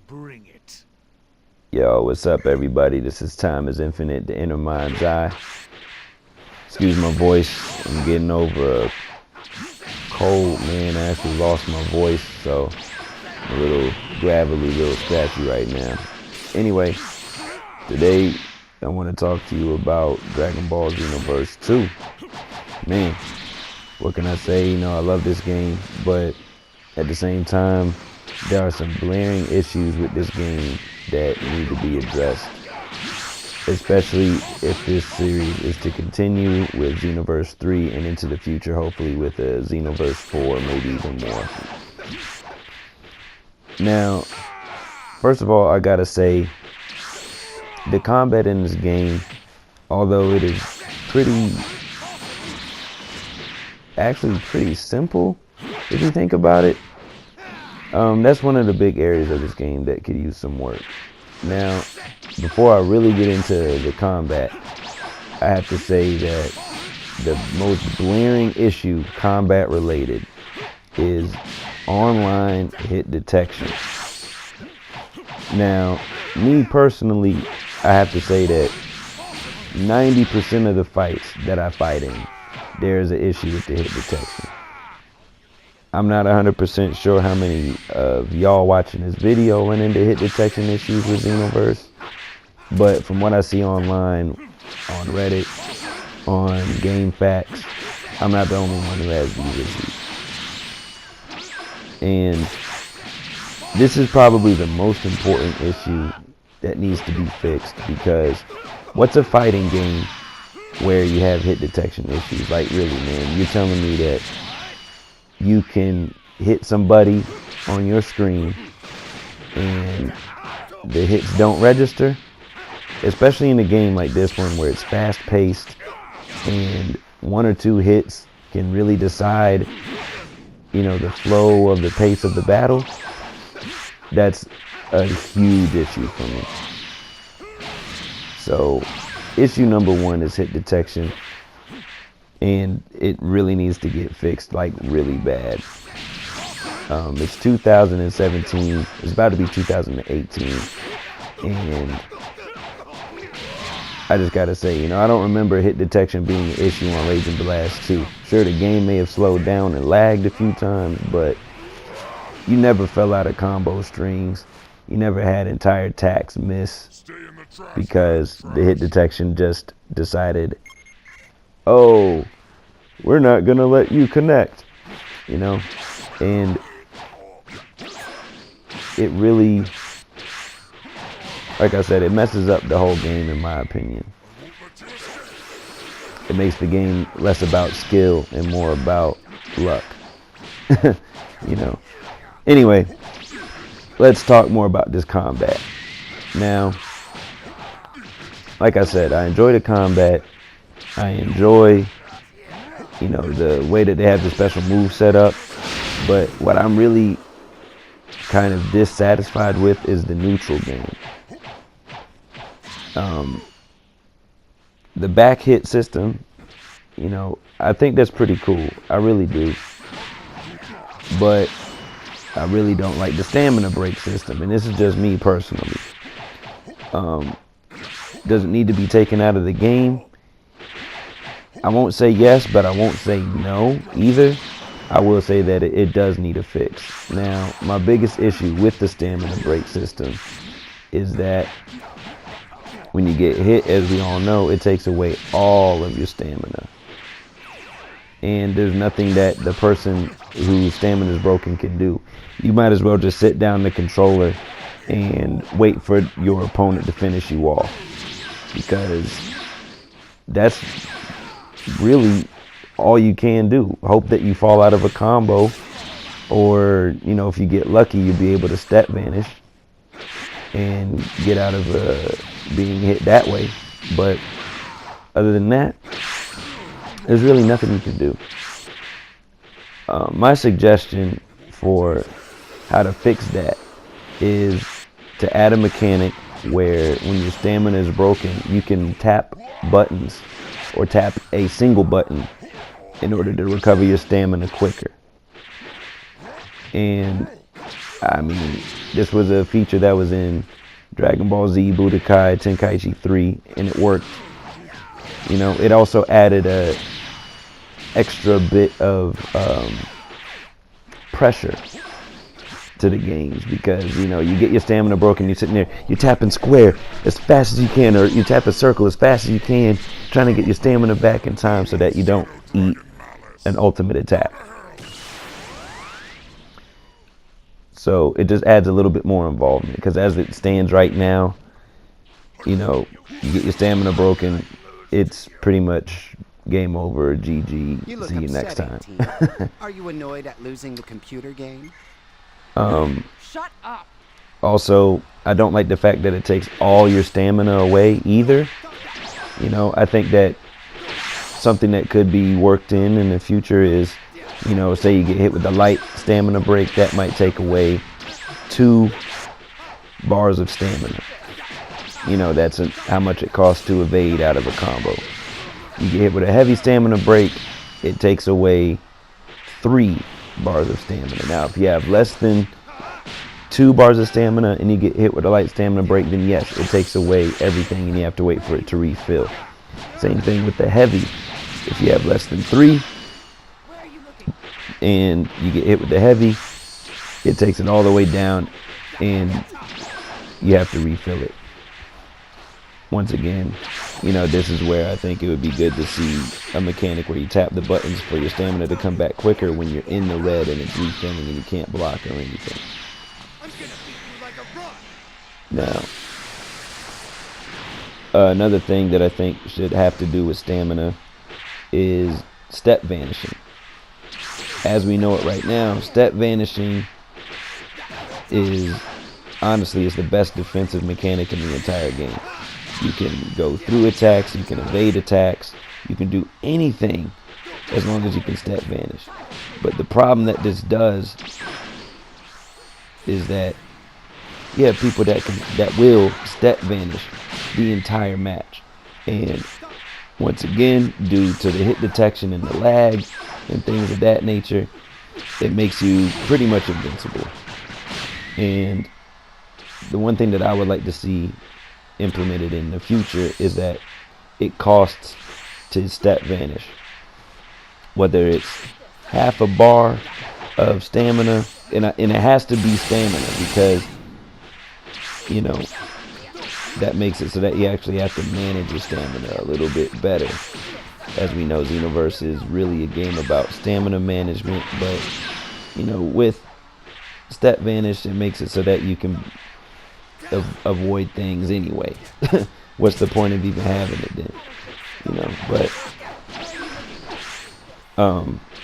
Bring it. Yo, what's up, everybody? This is Time is Infinite, the inner mind's eye. Excuse my voice. I'm getting over a cold, man. I actually lost my voice, so I'm a little gravelly, a little scratchy right now. Anyway, today I want to talk to you about Dragon Ball Xenoverse 2. Man, what can I say? I love this game, but at the same time, there are some glaring issues with this game that need to be addressed, especially if this series is to continue with Xenoverse 3 and into the future, hopefully with a Xenoverse 4, maybe even more. Now, first of all, I gotta say, the combat in this game, although it is actually pretty simple, if you think about it, that's one of the big areas of this game that could use some work. Now, before I really get into the combat, I have to say that the most glaring issue combat related is online hit detection. Now, me personally, I have to say that 90% of the fights that I fight in, there's an issue with the hit detection. I'm not 100% sure how many of y'all watching this video run into hit detection issues with Xenoverse, but from what I see online, on Reddit, on GameFAQs, I'm not the only one who has these issues. And this is probably the most important issue that needs to be fixed, because what's a fighting game where you have hit detection issues? Like, really, man, you're telling me that you can hit somebody on your screen and the hits don't register? Especially in a game like this one where it's fast paced and one or two hits can really decide, the flow of the pace of the battle. That's a huge issue for me. So, issue number one is hit detection, and it really needs to get fixed, like, really bad. It's 2017, it's about to be 2018, and I just gotta say, I don't remember hit detection being an issue on Raging Blast 2. Sure, the game may have slowed down and lagged a few times, but you never fell out of combo strings. You never had entire attacks miss because the hit detection just decided, oh, we're not gonna let you connect, and it really, like I said, it messes up the whole game, in my opinion. It makes the game less about skill and more about luck. Anyway, let's talk more about this combat. Now, like I said, I enjoy the combat. I enjoy, the way that they have the special move set up. But what I'm really kind of dissatisfied with is the neutral game. The back hit system, I think that's pretty cool. I really do. But I really don't like the stamina break system, and this is just me personally. Does it need to be taken out of the game? I won't say yes, but I won't say no either. I will say that it does need a fix. Now, my biggest issue with the stamina break system is that when you get hit, as we all know, it takes away all of your stamina. And there's nothing that the person whose stamina is broken can do. You might as well just sit down the controller and wait for your opponent to finish you off, because that's really all you can do. Hope that you fall out of a combo, or if you get lucky, you'll be able to step vanish and get out of being hit that way. But other than that, there's really nothing you can do. My suggestion for how to fix that is to add a mechanic where when your stamina is broken, you can tap buttons or tap a single button in order to recover your stamina quicker. And I mean, This was a feature that was in Dragon Ball Z Budokai Tenkaichi 3, and it worked. You know, it also added a extra bit of pressure to the games, because you know, you get your stamina broken, you're sitting there, you're tapping square as fast as you can, or you tap a circle as fast as you can, trying to get your stamina back in time so that you don't eat an ultimate attack. So it just adds a little bit more involvement, because as it stands right now, you know, you get your stamina broken, it's pretty much game over, GG, see you next time. Are you annoyed at losing the computer game? Shut up. Also, I don't like the fact that it takes all your stamina away either. You know, I think that something that could be worked in the future is, you know, say you get hit with the light stamina break, that might take away 2 bars of stamina. You know, that's how much it costs to evade out of a combo. You get hit with a heavy stamina break, it takes away 3 bars of stamina. Now, if you have less than 2 bars of stamina and you get hit with a light stamina break, then yes, it takes away everything and you have to wait for it to refill. Same thing with the heavy. If you have less than 3 and you get hit with the heavy, it takes it all the way down and you have to refill it. Once again, you know, this is where I think it would be good to see a mechanic where you tap the buttons for your stamina to come back quicker when you're in the red and it's refilling and you can't block or anything. Now, another thing that I think should have to do with stamina is step vanishing. As we know it right now, step vanishing is, honestly, it's the best defensive mechanic in the entire game. You can go through attacks, you can evade attacks, you can do anything as long as you can step vanish. But the problem that this does is that you have people that will step vanish the entire match. And once again, due to the hit detection and the lag and things of that nature, it makes you pretty much invincible. And the one thing that I would like to see implemented in the future is that it costs to step vanish. Whether it's half a bar of stamina, and it has to be stamina, because, you know, that makes it so that you actually have to manage your stamina a little bit better. As we know, Xenoverse is really a game about stamina management, but, you know, with step vanish, it makes it so that you can avoid things anyway. What's the point of even having it then? You know, but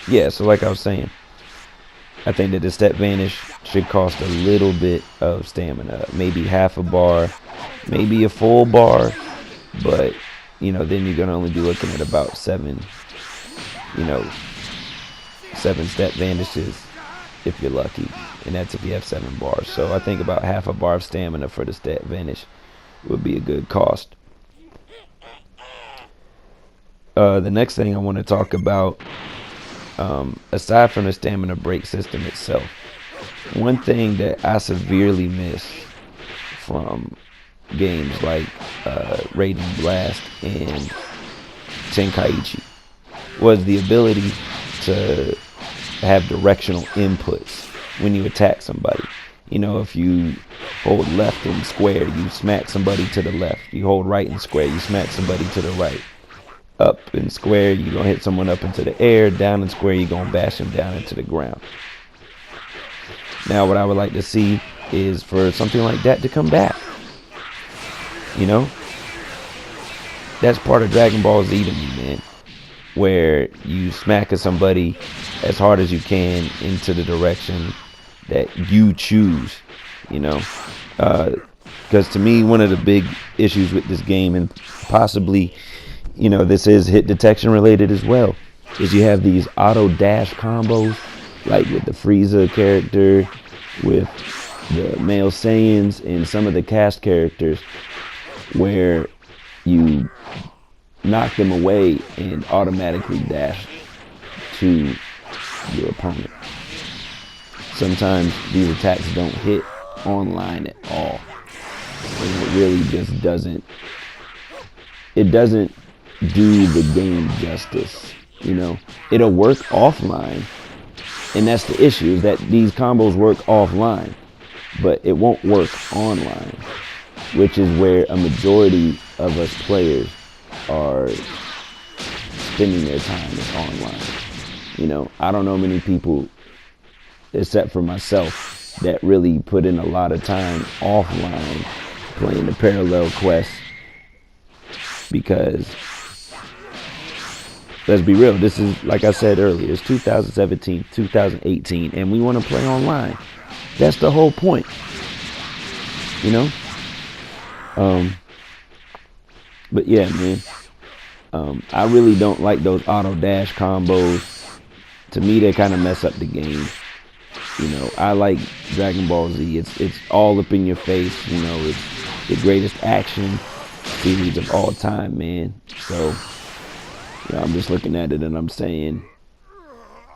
yeah, so like I was saying, I think that the step vanish should cost a little bit of stamina, maybe half a bar, maybe a full bar, but you know, then you're gonna only be looking at about 7 step vanishes if you're lucky, and that's if you have 7 bars. So I think about half a bar of stamina for the step vanish would be a good cost. The next thing I want to talk about, aside from the stamina break system itself, one thing that I severely miss from games like Raging Blast and Tenkaichi was the ability to have directional inputs when you attack somebody. You know, if you hold left and square, you smack somebody to the left. You hold right and square, you smack somebody to the right. Up and square, you're going to hit someone up into the air. Down and square, you're going to bash them down into the ground. Now, what I would like to see is for something like that to come back. You know? That's part of Dragon Ball Z to me, man. Where you smack at somebody as hard as you can into the direction that you choose, you know? Because to me, one of the big issues with this game, and possibly, you know, this is hit detection related as well, is you have these auto dash combos, like with the Frieza character, with the male Saiyans, and some of the cast characters, where you knock them away and automatically dash to your opponent. Sometimes these attacks don't hit online at all. And it really just doesn't, it doesn't do the game justice. You know, it'll work offline, and that's the issue, is that these combos work offline, but it won't work online, which is where a majority of us players are spending their time is online. You know, I don't know many people, except for myself, that really put in a lot of time offline playing the parallel quests, because let's be real, this is, like I said earlier, it's 2017, 2018, and we want to play online. That's the whole point, you know? But yeah, man, I really don't like those auto dash combos. To me, they kind of mess up the game. You know, I like Dragon Ball Z. It's all up in your face. You know, it's the greatest action series of all time, man. So, you know, I'm just looking at it and I'm saying,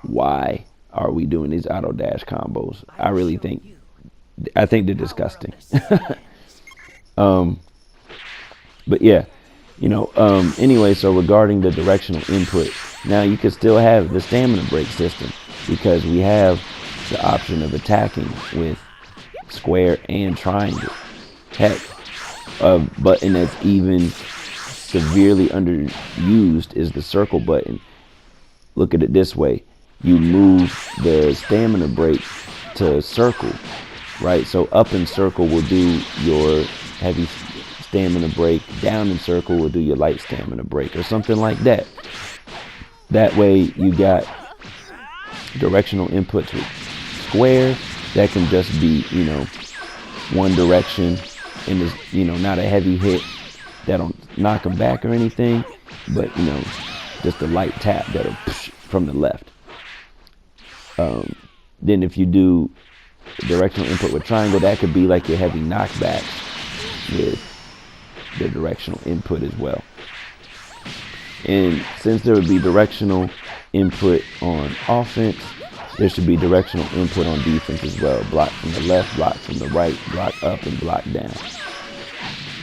why are we doing these auto dash combos? I think they're disgusting. But yeah, you know, anyway, so regarding the directional input, now you can still have the stamina break system, because we have the option of attacking with square and triangle. Heck, a button that's even severely underused is the circle button. Look at it this way: you move the stamina break to circle, right? So up in circle will do your heavy stamina break, down in circle will do your light stamina break, or something like that. That way you got directional inputs with square that can just be, you know, one direction, and is, you know, not a heavy hit that'll knock them back or anything, but, you know, just a light tap that'll push from the left. Then if you do directional input with triangle, that could be like your heavy knockbacks with the directional input as well. And since there would be directional input on offense, there should be directional input on defense as well. Block from the left, block from the right, block up, and block down.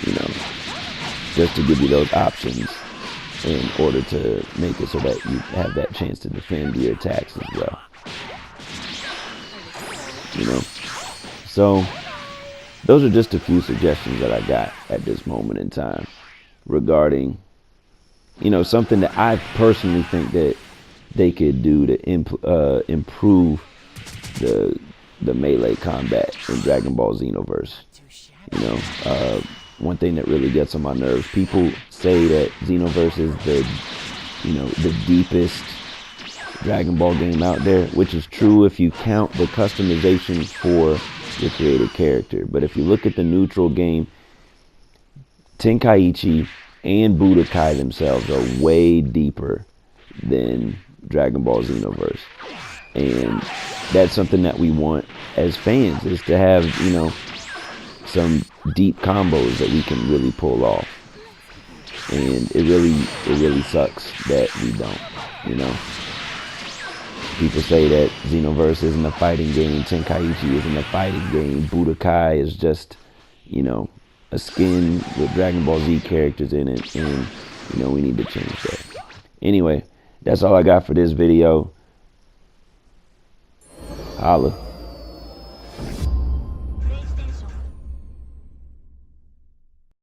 You know, just to give you those options in order to make it so that you have that chance to defend your attacks as well. You know, so those are just a few suggestions that I got at this moment in time regarding, you know, something that I personally think that they could do to improve the melee combat in Dragon Ball Xenoverse. You know, one thing that really gets on my nerves, people say that Xenoverse is the deepest Dragon Ball game out there, which is true if you count the customization for your created character. But if you look at the neutral game, Tenkaichi and Budokai themselves are way deeper than Dragon Ball Xenoverse. And that's something that we want as fans, is to have, you know, some deep combos that we can really pull off. And it really sucks that we don't, you know. People say that Xenoverse isn't a fighting game, Tenkaichi isn't a fighting game, Budokai is just, you know, a skin with Dragon Ball Z characters in it, and, you know, we need to change that. Anyway, that's all I got for this video. Holla.